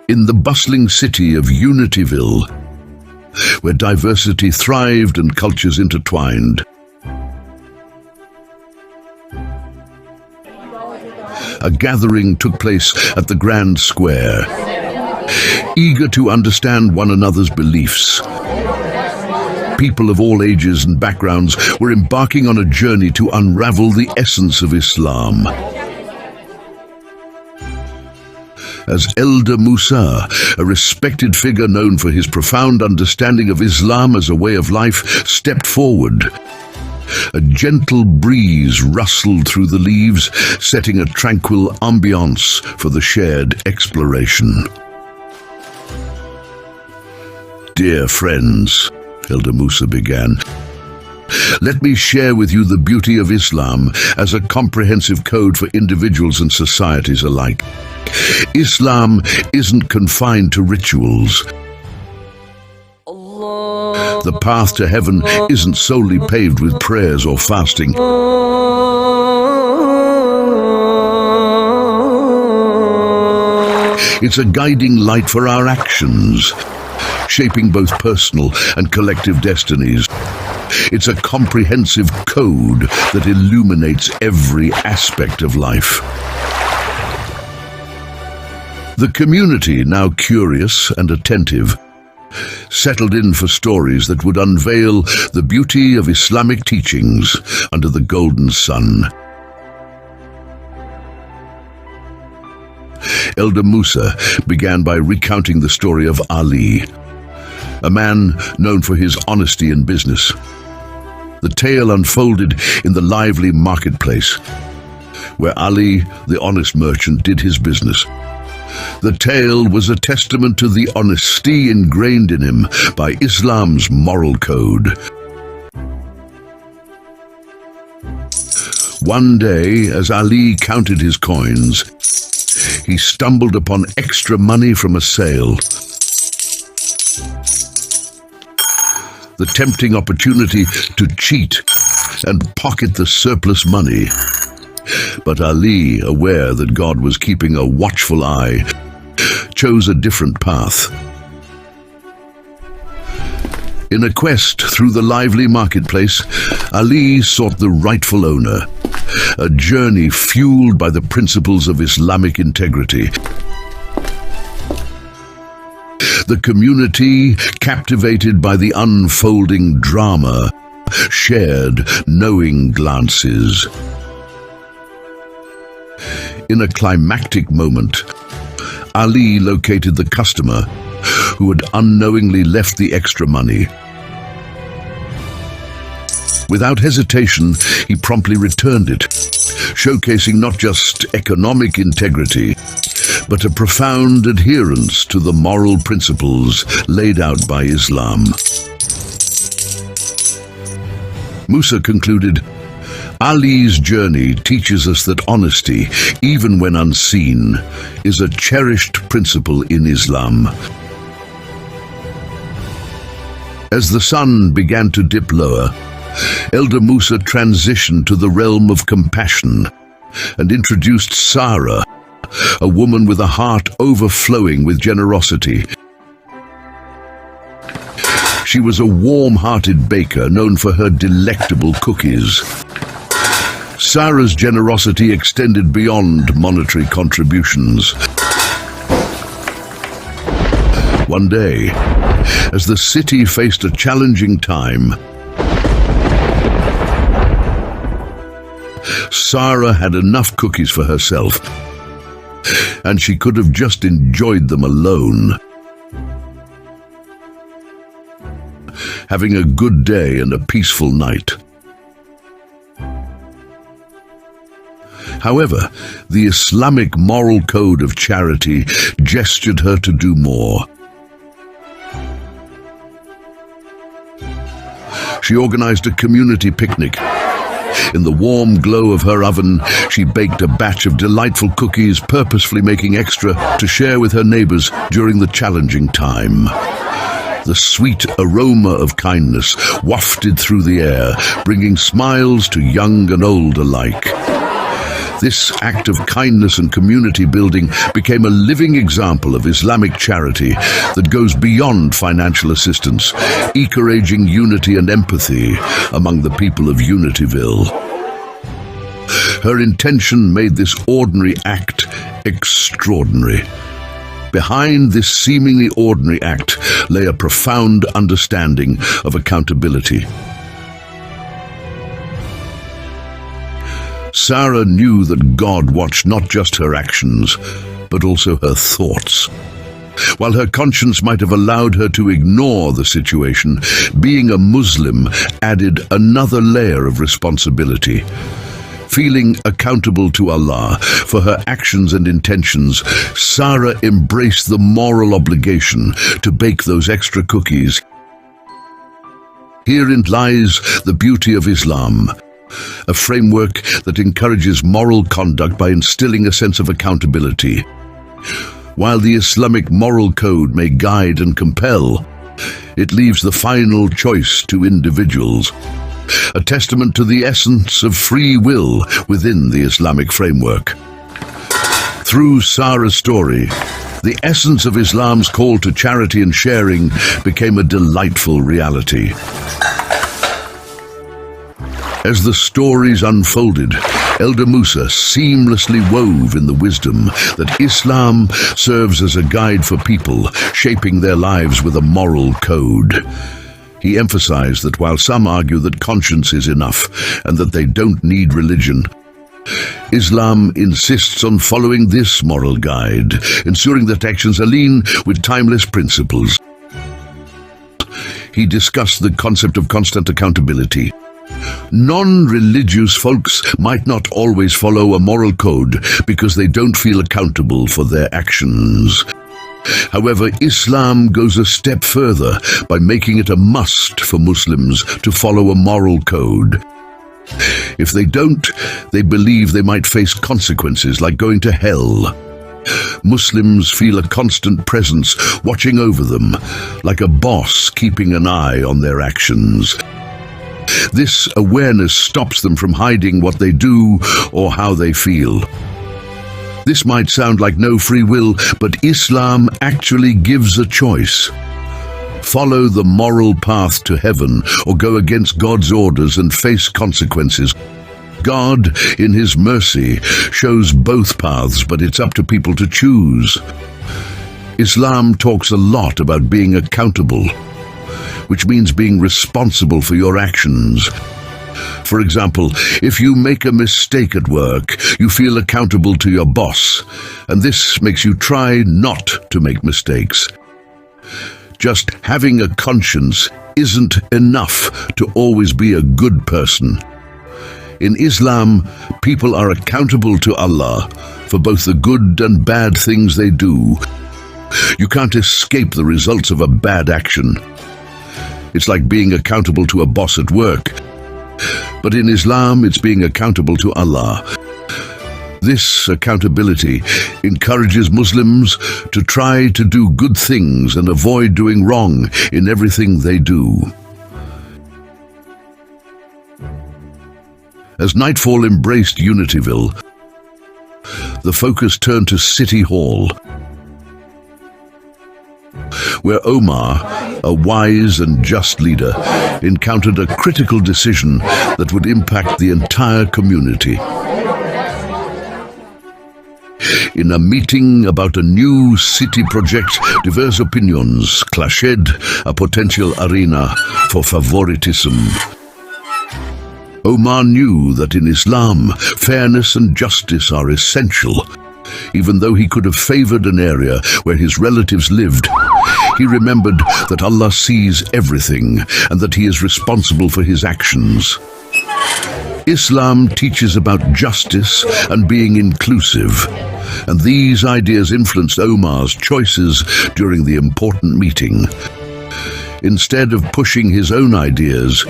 In the bustling city of Unityville, where diversity thrived and cultures intertwined, a gathering took place at the Grand Square. Eager to understand one another's beliefs, people of all ages and backgrounds were embarking on a journey to unravel the essence of Islam. As Elder Musa, a respected figure known for his profound understanding of Islam as a way of life, stepped forward, a gentle breeze rustled through the leaves, setting a tranquil ambiance for the shared exploration. Dear friends, Elder Musa began, let me share with you the beauty of Islam as a comprehensive code for individuals and societies alike. Islam isn't confined to rituals. The path to heaven isn't solely paved with prayers or fasting. It's a guiding light for our actions, shaping both personal and collective destinies. It's a comprehensive code that illuminates every aspect of life. The community, now curious and attentive, settled in for stories that would unveil the beauty of Islamic teachings under the golden sun. Elder Musa began by recounting the story of Ali, a man known for his honesty in business. The tale unfolded in the lively marketplace, where Ali, the honest merchant, did his business. The tale was a testament to the honesty ingrained in him by Islam's moral code. One day, as Ali counted his coins, he stumbled upon extra money from a sale. The tempting opportunity to cheat and pocket the surplus money. But Ali, aware that God was keeping a watchful eye, chose a different path. In a quest through the lively marketplace, Ali sought the rightful owner, a journey fueled by the principles of Islamic integrity. The community, captivated by the unfolding drama, shared knowing glances. In a climactic moment, Ali located the customer who had unknowingly left the extra money. Without hesitation, he promptly returned it, showcasing not just economic integrity, but a profound adherence to the moral principles laid out by Islam. Musa concluded, Ali's journey teaches us that honesty, even when unseen, is a cherished principle in Islam. As the sun began to dip lower, Elder Musa transitioned to the realm of compassion and introduced Sarah, a woman with a heart overflowing with generosity. She was a warm-hearted baker known for her delectable cookies. Sarah's generosity extended beyond monetary contributions. One day, as the city faced a challenging time, Sarah had enough cookies for herself, and she could have just enjoyed them alone. Having a good day and a peaceful night. However, the Islamic moral code of charity gestured her to do more. She organized a community picnic. In the warm glow of her oven, she baked a batch of delightful cookies, purposefully making extra to share with her neighbors during the challenging time. The sweet aroma of kindness wafted through the air, bringing smiles to young and old alike. This act of kindness and community building became a living example of Islamic charity that goes beyond financial assistance, encouraging unity and empathy among the people of Unityville. Her intention made this ordinary act extraordinary. Behind this seemingly ordinary act lay a profound understanding of accountability. Sarah knew that God watched not just her actions, but also her thoughts. While her conscience might have allowed her to ignore the situation, being a Muslim added another layer of responsibility. Feeling accountable to Allah for her actions and intentions, Sarah embraced the moral obligation to bake those extra cookies. Herein lies the beauty of Islam, a framework that encourages moral conduct by instilling a sense of accountability. While the Islamic moral code may guide and compel, it leaves the final choice to individuals, a testament to the essence of free will within the Islamic framework. Through Sarah's story, the essence of Islam's call to charity and sharing became a delightful reality. As the stories unfolded, Elder Musa seamlessly wove in the wisdom that Islam serves as a guide for people, shaping their lives with a moral code. He emphasized that while some argue that conscience is enough and that they don't need religion, Islam insists on following this moral guide, ensuring that actions align with timeless principles. He discussed the concept of constant accountability. Non-religious folks might not always follow a moral code because they don't feel accountable for their actions. However, Islam goes a step further by making it a must for Muslims to follow a moral code. If they don't, they believe they might face consequences like going to hell. Muslims feel a constant presence watching over them, like a boss keeping an eye on their actions. This awareness stops them from hiding what they do or how they feel. This might sound like no free will, but Islam actually gives a choice. Follow the moral path to heaven or go against God's orders and face consequences. God, in His mercy, shows both paths, but it's up to people to choose. Islam talks a lot about being accountable, which means being responsible for your actions. For example, if you make a mistake at work, you feel accountable to your boss, and this makes you try not to make mistakes. Just having a conscience isn't enough to always be a good person. In Islam, people are accountable to Allah for both the good and bad things they do. You can't escape the results of a bad action. It's like being accountable to a boss at work. But in Islam, it's being accountable to Allah. This accountability encourages Muslims to try to do good things and avoid doing wrong in everything they do. As nightfall embraced Unityville, the focus turned to City Hall, where Omar, a wise and just leader, encountered a critical decision that would impact the entire community. In a meeting about a new city project, diverse opinions clashed, a potential arena for favoritism. Omar knew that in Islam, fairness and justice are essential. Even though he could have favored an area where his relatives lived, he remembered that Allah sees everything and that He is responsible for his actions. Islam teaches about justice and being inclusive, and these ideas influenced Omar's choices during the important meeting. Instead of pushing his own ideas,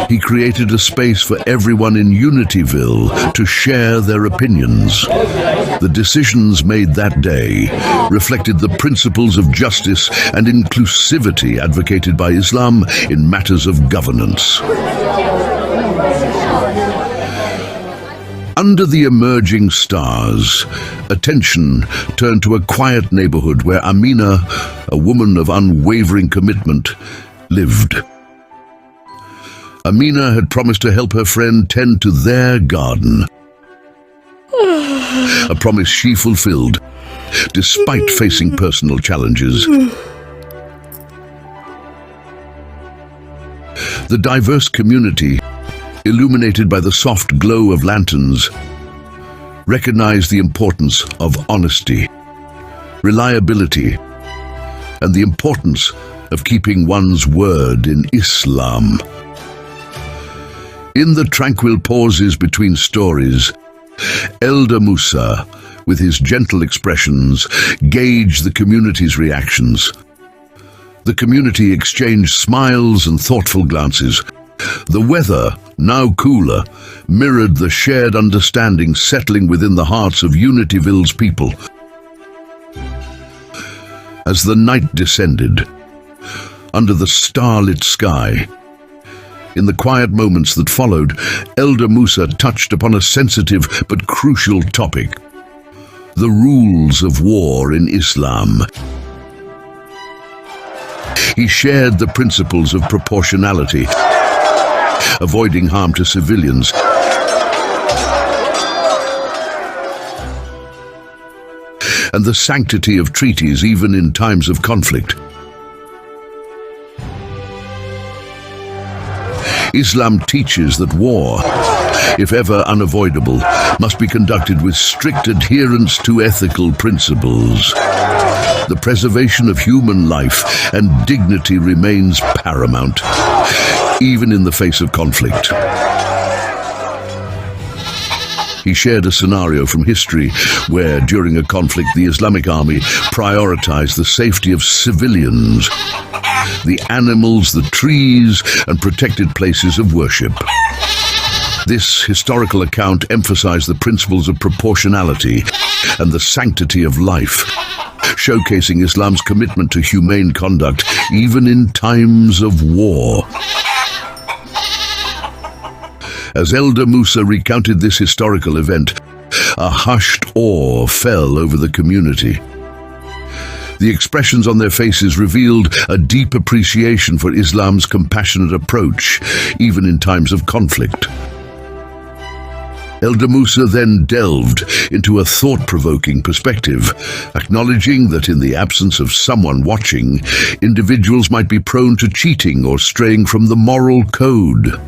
he created a space for everyone in Unityville to share their opinions. The decisions made that day reflected the principles of justice and inclusivity advocated by Islam in matters of governance. Under the emerging stars, attention turned to a quiet neighborhood where Amina, a woman of unwavering commitment, lived. Amina had promised to help her friend tend to their garden. A promise she fulfilled, despite facing personal challenges. The diverse community, illuminated by the soft glow of lanterns, recognized the importance of honesty, reliability, and the importance of keeping one's word in Islam. In the tranquil pauses between stories, Elder Musa, with his gentle expressions, gauged the community's reactions. The community exchanged smiles and thoughtful glances. The weather, now cooler, mirrored the shared understanding settling within the hearts of Unityville's people. As the night descended, under the starlit sky, in the quiet moments that followed, Elder Musa touched upon a sensitive but crucial topic: the rules of war in Islam. He shared the principles of proportionality, avoiding harm to civilians, and the sanctity of treaties even in times of conflict. Islam teaches that war, if ever unavoidable, must be conducted with strict adherence to ethical principles. The preservation of human life and dignity remains paramount, even in the face of conflict. He shared a scenario from history where, during a conflict, the Islamic army prioritized the safety of civilians, the animals, the trees, and protected places of worship. This historical account emphasized the principles of proportionality and the sanctity of life, showcasing Islam's commitment to humane conduct even in times of war. As Elder Musa recounted this historical event, a hushed awe fell over the community. The expressions on their faces revealed a deep appreciation for Islam's compassionate approach, even in times of conflict. Elder Musa then delved into a thought-provoking perspective, acknowledging that in the absence of someone watching, individuals might be prone to cheating or straying from the moral code.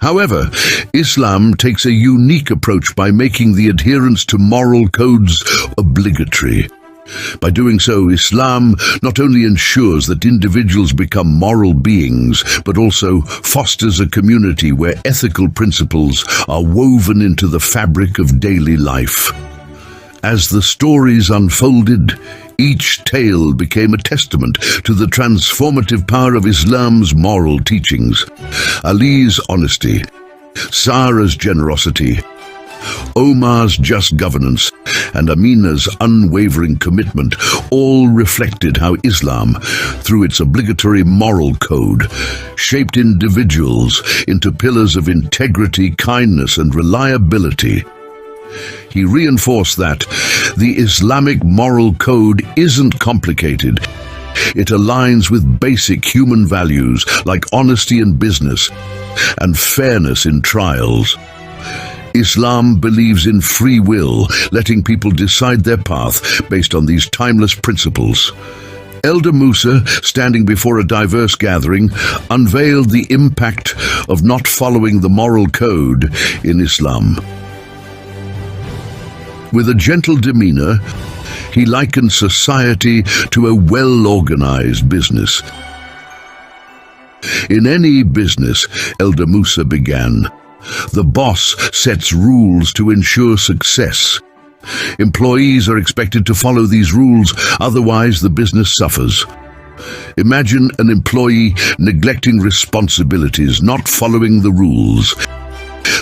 However, Islam takes a unique approach by making the adherence to moral codes obligatory. By doing so, Islam not only ensures that individuals become moral beings, but also fosters a community where ethical principles are woven into the fabric of daily life. As the stories unfolded, each tale became a testament to the transformative power of Islam's moral teachings. Ali's honesty, Sarah's generosity, Omar's just governance, and Amina's unwavering commitment all reflected how Islam, through its obligatory moral code, shaped individuals into pillars of integrity, kindness, and reliability. He reinforced that the Islamic moral code isn't complicated. It aligns with basic human values like honesty in business and fairness in trials. Islam believes in free will, letting people decide their path based on these timeless principles. Elder Musa, standing before a diverse gathering, unveiled the impact of not following the moral code in Islam. With a gentle demeanor, he likened society to a well-organized business. In any business, Elder Musa began, the boss sets rules to ensure success. Employees are expected to follow these rules, otherwise the business suffers. Imagine an employee neglecting responsibilities, not following the rules.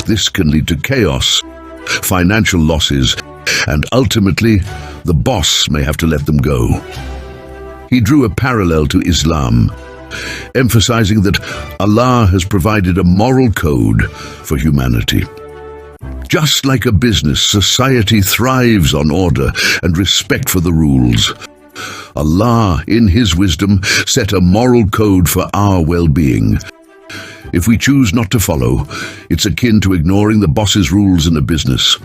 This can lead to chaos, financial losses, and ultimately, the boss may have to let them go. He drew a parallel to Islam, emphasizing that Allah has provided a moral code for humanity. Just like a business, society thrives on order and respect for the rules. Allah, in His wisdom, set a moral code for our well-being. If we choose not to follow, it's akin to ignoring the boss's rules in a business.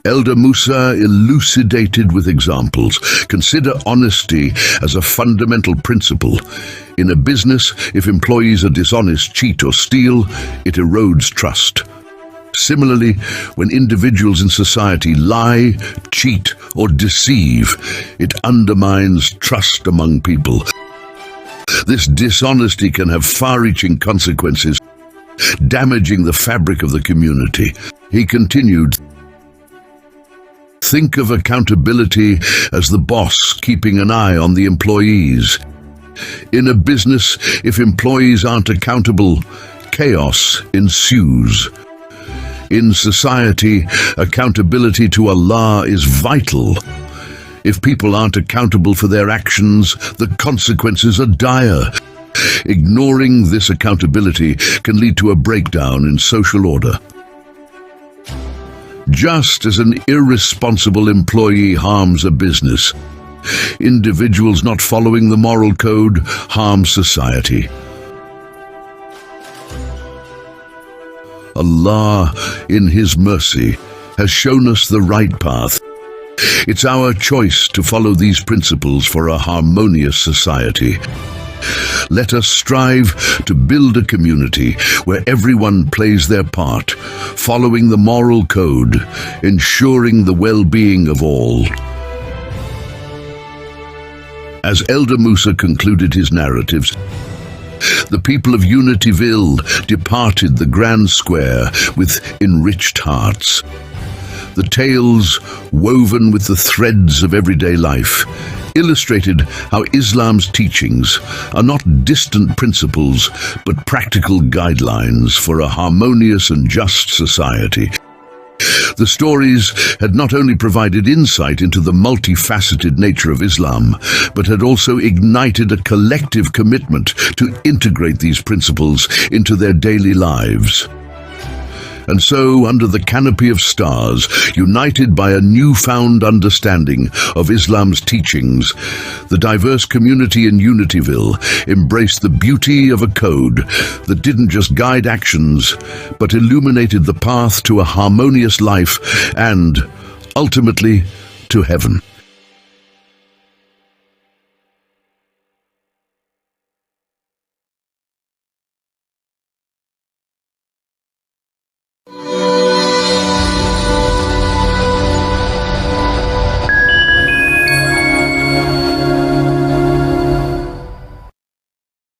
Elder Musa elucidated with examples. Consider honesty as a fundamental principle. In a business, if employees are dishonest, cheat or steal, it erodes trust. Similarly, when individuals in society lie, cheat, or deceive, it undermines trust among people. This dishonesty can have far-reaching consequences, damaging the fabric of the community. He continued, think of accountability as the boss keeping an eye on the employees. In a business, if employees aren't accountable, chaos ensues. In society, accountability to Allah is vital. If people aren't accountable for their actions, the consequences are dire. Ignoring this accountability can lead to a breakdown in social order. Just as an irresponsible employee harms a business, individuals not following the moral code harm society. Allah, in His mercy, has shown us the right path. It's our choice to follow these principles for a harmonious society. Let us strive to build a community where everyone plays their part, following the moral code, ensuring the well-being of all. As Elder Musa concluded his narratives, the people of Unityville departed the grand square with enriched hearts. The tales, woven with the threads of everyday life, illustrated how Islam's teachings are not distant principles, but practical guidelines for a harmonious and just society. The stories had not only provided insight into the multifaceted nature of Islam, but had also ignited a collective commitment to integrate these principles into their daily lives. And so, under the canopy of stars, united by a newfound understanding of Islam's teachings, the diverse community in Unityville embraced the beauty of a code that didn't just guide actions, but illuminated the path to a harmonious life and, ultimately, to heaven.